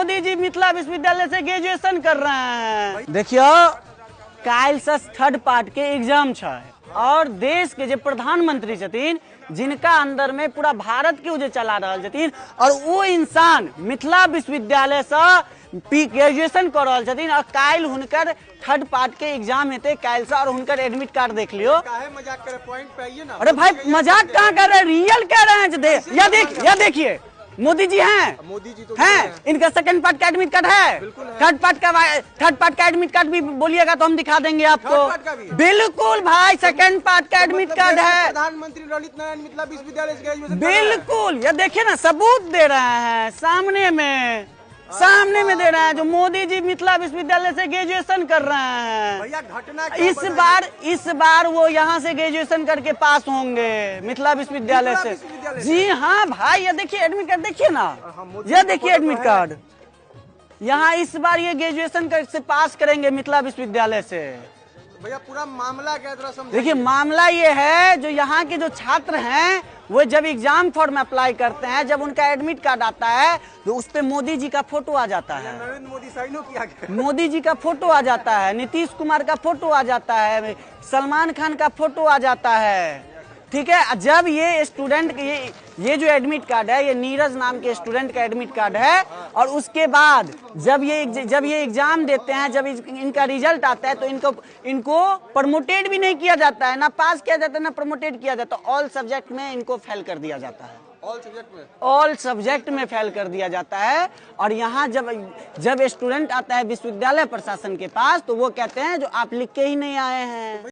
मोदी जी मिथिला विश्वविद्यालय से ग्रेजुएशन कर रहे हैं। देखियो काल्हि से थर्ड पार्ट के एग्जाम है और देश के जो प्रधानमंत्री छथिन जिनका अंदर में पूरा भारत के जो चला रहा छथिन और वो इंसान मिथिला विश्वविद्यालय से ग्रेजुएशन कर रहा छथिन और काल्हि हुनकर थर्ड पार्ट के एग्जाम हेते काल्हि से और हुनकर एडमिट कार्ड देख लियो। मजाक करे पॉइंट पे आइए ना। अरे भाई मजाक कहाँ कर रहे हैं, रियल कह रहे हैं। या देखिए मोदी जी हैं, मोदी जी तो हैं, इनका सेकंड पार्ट का एडमिट कार्ड है, थर्ड पार्ट का एडमिट कार्ड भी बोलिएगा तो हम दिखा देंगे आपको। बिल्कुल भाई सेकंड पार्ट का एडमिट कार्ड है। प्रधानमंत्री ललित नारायण मिथिला विश्वविद्यालय से ग्रेजुएशन बिल्कुल ये देखिए ना सबूत दे रहे हैं सामने में दे रहे हैं जो मोदी जी मिथिला विश्वविद्यालय से ग्रेजुएशन कर रहे हैं। भैया घटना इस बार वो यहाँ से ग्रेजुएशन करके पास होंगे मिथिला विश्वविद्यालय से। जी हाँ भाई ये देखिए एडमिट कार्ड देखिए ना, ये देखिए एडमिट कार्ड, यहाँ इस बार ये ग्रेजुएशन से पास करेंगे मिथिला विश्वविद्यालय से। भैया पूरा मामला क्या तरह समझ। देखिए मामला ये है जो यहाँ के जो छात्र हैं वो जब एग्जाम फॉर्म अप्लाई करते हैं, जब उनका एडमिट कार्ड आता है तो उस पे मोदी जी का फोटो आ जाता है, नरेंद्र मोदी साइनो किया गया, मोदी जी का फोटो आ जाता है, नीतीश कुमार का फोटो आ जाता है, सलमान खान का फोटो आ जाता है। ठीक है, जब ये स्टूडेंट ये जो एडमिट कार्ड है ये नीरज नाम के स्टूडेंट का एडमिट कार्ड है और उसके बाद जब ये एग्जाम देते हैं, जब इनका रिजल्ट आता है तो इनको प्रमोटेड भी नहीं किया जाता है, ना पास किया जाता है ना प्रमोटेड किया जाता है, ऑल सब्जेक्ट में इनको फेल कर दिया जाता है, ऑल सब्जेक्ट में फेल कर दिया जाता है। और यहाँ जब स्टूडेंट आता है विश्वविद्यालय प्रशासन के पास तो वो कहते हैं जो आप लिख के ही नहीं आए हैं।